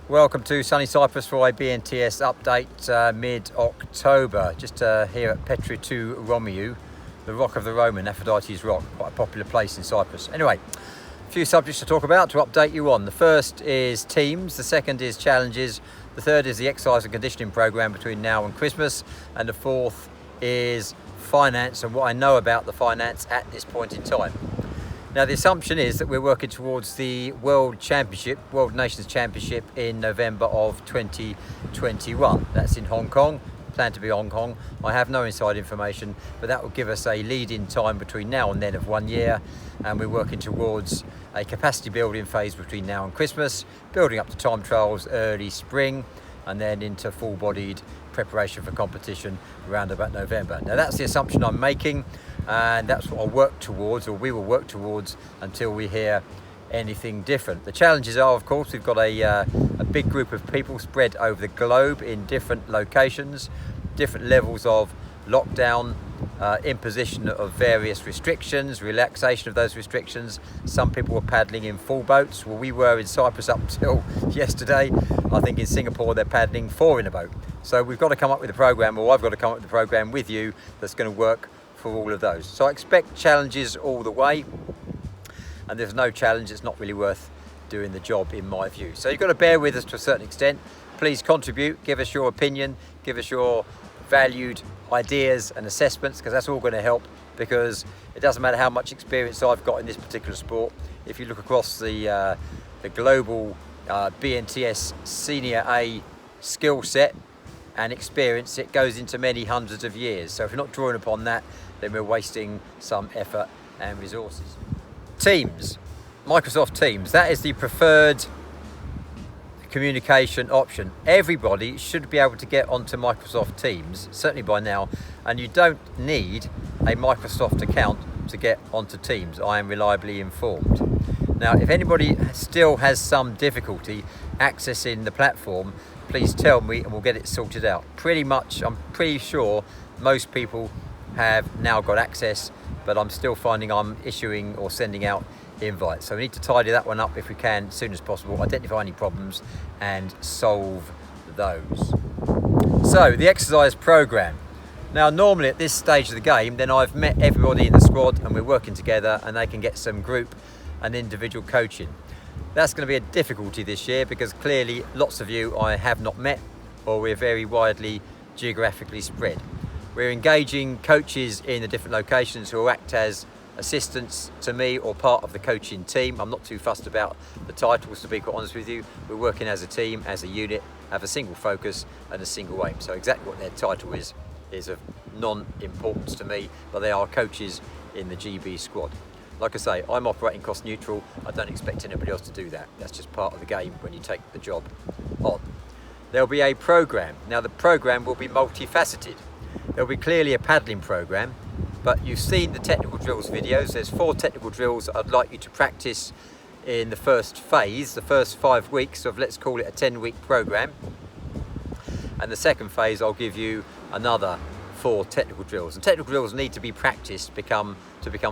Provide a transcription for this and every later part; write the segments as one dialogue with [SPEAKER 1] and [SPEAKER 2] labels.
[SPEAKER 1] Welcome to sunny Cyprus for a BNTS update mid-October. Just here at Petri to Romiou, the Rock of the Roman, Aphrodite's Rock, quite a popular place in Cyprus. Anyway, a few subjects to talk about, to update you on. The first is teams, the second is challenges, the third is the exercise and conditioning program between now and Christmas, and the fourth is finance and what I know about the finance at this point in time. Now, the assumption is that we're working towards the World Nations Championship in November of 2021. That's in Hong Kong, planned to be Hong Kong. I have no inside information, but that will give us a lead-in time between now and then of 1 year. And we're working towards a capacity building phase between now and Christmas, building up to time trials early spring, and then into full-bodied preparation for competition around about November. Now, that's the assumption I'm making, and that's what I'll work towards, or we will work towards, until we hear anything different. The challenges are, of course, we've got a big group of people spread over the globe in different locations, different levels of lockdown, imposition of various restrictions, relaxation of those restrictions. Some people were paddling in full boats. Well, we were in Cyprus up until yesterday. I think in Singapore they're paddling 4 in a boat. So we've got to come up with a program, or I've got to come up with a program with you that's going to work for all of those. So I expect challenges all the way, and there's no challenge it's not really worth doing the job in my view. So you've got to bear with us to a certain extent. Please contribute, give us your opinion, give us your valued ideas and assessments, because that's all going to help, because it doesn't matter how much experience I've got in this particular sport. If you look across the global BNTS Senior A skill set and experience, it goes into many hundreds of years. So if you're not drawing upon that, then we're wasting some effort and resources. Teams, Microsoft Teams, that is the preferred communication option. Everybody should be able to get onto Microsoft Teams, certainly by now, and you don't need a Microsoft account to get onto Teams, I am reliably informed. Now, if anybody still has some difficulty accessing the platform, please tell me and we'll get it sorted out. I'm pretty sure most people have now got access, but I'm still finding I'm issuing or sending out invites. So we need to tidy that one up if we can as soon as possible, identify any problems and solve those. So the exercise program. Now, normally at this stage of the game, then I've met everybody in the squad and we're working together and they can get some group and individual coaching. That's going to be a difficulty this year because clearly lots of you I have not met, or we're very widely geographically spread. We're engaging coaches in the different locations who will act as assistants to me or part of the coaching team. I'm not too fussed about the titles, to be quite honest with you. We're working as a team, as a unit, have a single focus and a single aim. So exactly what their title is of non-importance to me, but they are coaches in the GB squad. Like I say, I'm operating cost neutral. I don't expect anybody else to do that. That's just part of the game when you take the job on. There'll be a program. Now, the program will be multifaceted. There'll be clearly a paddling program, but you've seen the technical drills videos. There's 4 technical drills I'd like you to practice in the first phase, the first 5 weeks of, let's call it a 10-week program. And the second phase, I'll give you another 4 technical drills. And technical drills need to be practiced to become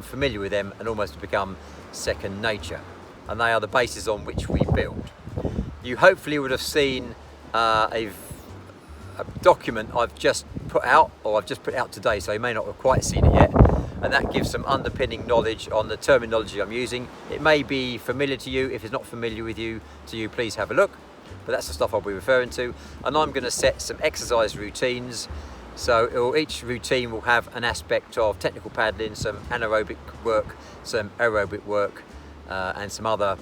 [SPEAKER 1] familiar with them and almost to become second nature. And they are the basis on which we build. You hopefully would have seen a document I've just put out, or I've just put out today, so you may not have quite seen it yet, and that gives some underpinning knowledge on the terminology I'm using. It may be familiar to you. If it's not familiar with you, please have a look, but that's the stuff I'll be referring to. And I'm going to set some exercise routines, so each routine will have an aspect of technical paddling, some anaerobic work, some aerobic work, and some other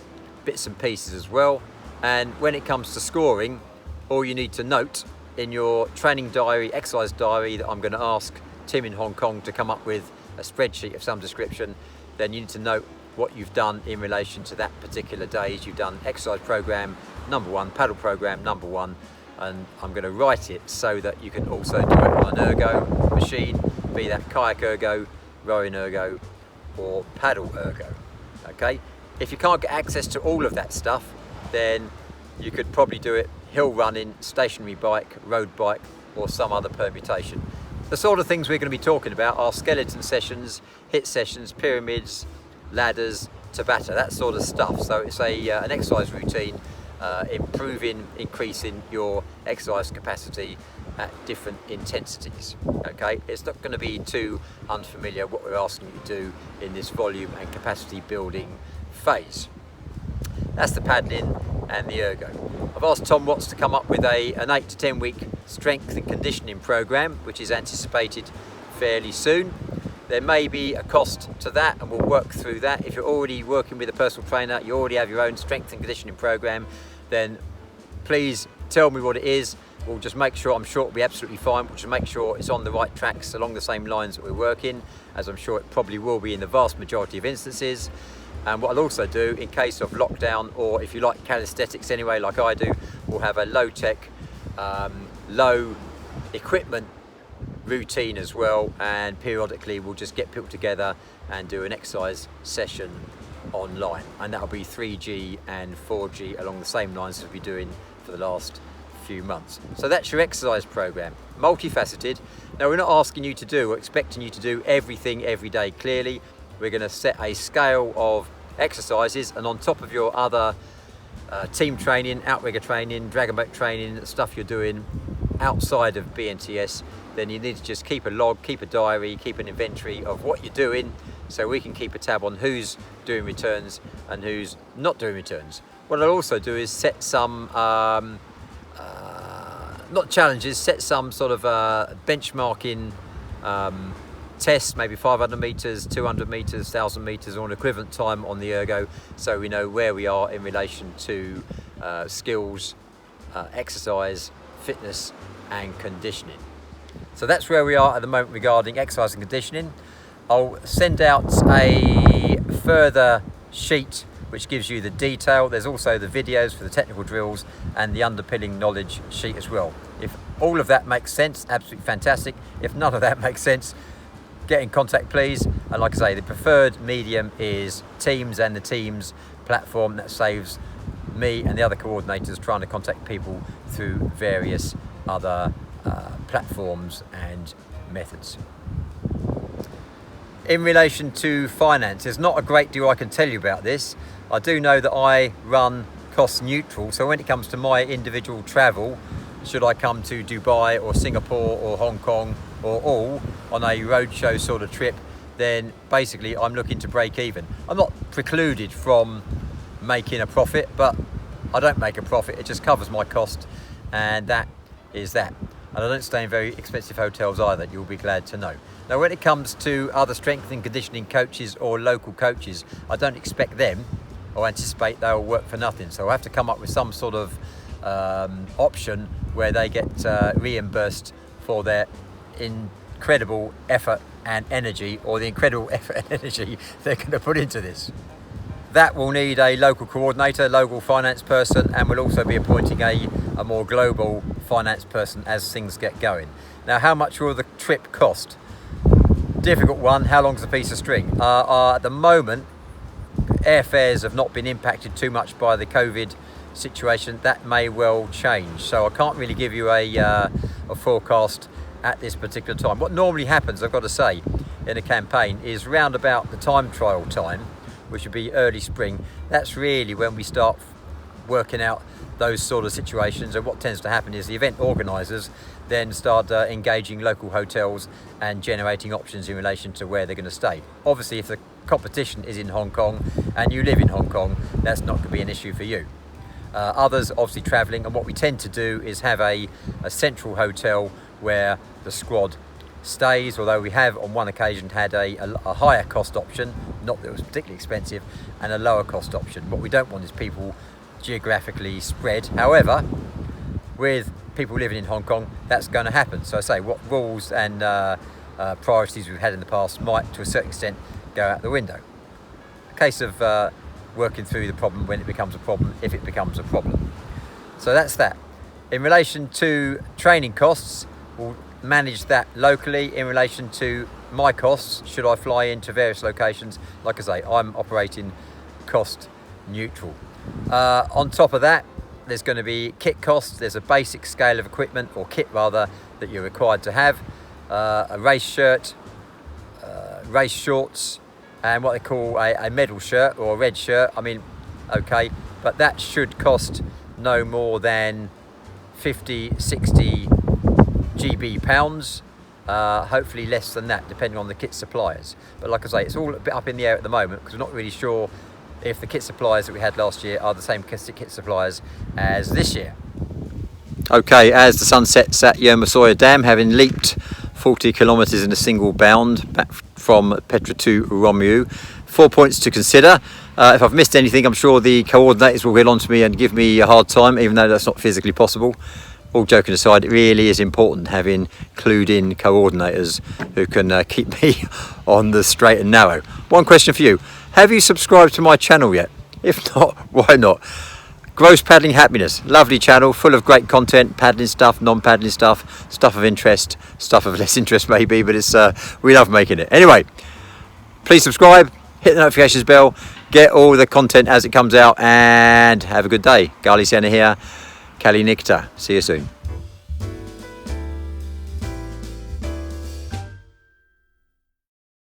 [SPEAKER 1] bits and pieces as well. And when it comes to scoring, all you need to note in your training diary, exercise diary, that I'm going to ask Tim in Hong Kong to come up with a spreadsheet of some description, then you need to note what you've done in relation to that particular day. You've done exercise program number 1, paddle program number 1, and I'm going to write it so that you can also do it on an ergo machine, be that kayak ergo, rowing ergo, or paddle ergo. Okay? If you can't get access to all of that stuff, then you could probably do it hill running, stationary bike, road bike, or some other permutation. The sort of things we're going to be talking about are skeleton sessions, hit sessions, pyramids, ladders, Tabata, that sort of stuff. So it's an exercise routine increasing your exercise capacity at different intensities. Okay, it's not going to be too unfamiliar what we're asking you to do in this volume and capacity building phase. That's the paddling and the ergo. I've asked Tom Watts to come up with an 8 to 10 week strength and conditioning program, which is anticipated fairly soon. There may be a cost to that, and we'll work through that. If you're already working with a personal trainer, you already have your own strength and conditioning program, then please tell me what it is. We'll just make sure, I'm sure it'll be absolutely fine. We'll just make sure it's on the right tracks along the same lines that we're working, as I'm sure it probably will be in the vast majority of instances. And what I'll also do, in case of lockdown, or if you like calisthenics anyway, like I do, we'll have a low-tech, low equipment routine as well, and periodically we'll just get people together and do an exercise session online, and that'll be 3G and 4G along the same lines as we've been doing for the last few months. So that's your exercise program, multifaceted. Now, we're not asking you to do or expecting you to do everything every day. Clearly, we're going to set a scale of exercises, and on top of your other team training, outrigger training, dragon boat training, stuff you're doing outside of BNTS, then you need to just keep a log, keep a diary, keep an inventory of what you're doing, so we can keep a tab on who's doing returns and who's not doing returns. What I'll also do is set some, not challenges, set some sort of benchmarking tests, maybe 500 meters, 200 meters, 1,000 meters, or an equivalent time on the ergo, so we know where we are in relation to skills, exercise, fitness and conditioning. So that's where we are at the moment regarding exercise and conditioning. I'll send out a further sheet which gives you the detail. There's also the videos for the technical drills and the underpinning knowledge sheet as well. If all of that makes sense, absolutely fantastic. If none of that makes sense, get in contact please. And like I say, the preferred medium is Teams, and the Teams platform that saves me and the other coordinators trying to contact people through various other platforms and methods. In relation to finance, there's not a great deal I can tell you about this. I do know that I run cost neutral, so when it comes to my individual travel, should I come to Dubai or Singapore or Hong Kong or all on a roadshow sort of trip, then basically I'm looking to break even. I'm not precluded from making a profit, but I don't make a profit, it just covers my cost, and that is that. And I don't stay in very expensive hotels either, you'll be glad to know. Now, when it comes to other strength and conditioning coaches or local coaches, I don't expect them or anticipate they'll work for nothing. So I'll have to come up with some sort of option where they get reimbursed for their incredible effort and energy, or the incredible effort and energy they're going to put into this. That will need a local coordinator, local finance person, and we'll also be appointing a more global finance person as things get going. Now, how much will the trip cost? Difficult one. How long's a piece of string? At the moment, airfares have not been impacted too much by the COVID situation. That may well change, so I can't really give you a forecast at this particular time. What normally happens, I've got to say, in a campaign is round about the time trial time, which would be early spring. That's really when we start working out those sort of situations, and what tends to happen is the event organisers then start engaging local hotels and generating options in relation to where they're going to stay. Obviously, if the competition is in Hong Kong and you live in Hong Kong, that's not going to be an issue for you. Others obviously travelling, and what we tend to do is have a central hotel where the squad stays, although we have on one occasion had a higher cost option, not that it was particularly expensive, and a lower cost option. What we don't want is people geographically spread. However, with people living in Hong Kong, that's going to happen. So I say, what rules and priorities we've had in the past might to a certain extent go out the window. A case of working through the problem when it becomes a problem, if it becomes a problem. So that's that. In relation to training costs, we'll manage that locally. In relation to my costs, should I fly into various locations, like I say, I'm operating cost neutral. On top of that, there's going to be kit costs. There's a basic scale of equipment, or kit rather, that you're required to have. A race shirt, race shorts, and what they call a medal shirt or a red shirt. I mean, okay, but that should cost no more than 50, 60 GB pounds. Hopefully less than that, depending on the kit suppliers. But like I say, it's all a bit up in the air at the moment because we're not really sure if the kit suppliers that we had last year are the same kit suppliers as this year. Okay, as the sun sets at Yomasoya Dam, having leaped 40 kilometres in a single bound back from Petra to Romu, 4 points to consider. If I've missed anything, I'm sure the coordinators will get on to me and give me a hard time, even though that's not physically possible. All joking aside, it really is important having clued in coordinators who can keep me on the straight and narrow. One question for you. Have you subscribed to my channel yet? If not, why not? Gross Paddling Happiness, lovely channel, full of great content, paddling stuff, non-paddling stuff, stuff of interest, stuff of less interest maybe, but it's we love making it. Anyway, please subscribe, hit the notifications bell, get all the content as it comes out, and have a good day. Gali Sena here, Kali Nikta. See you soon.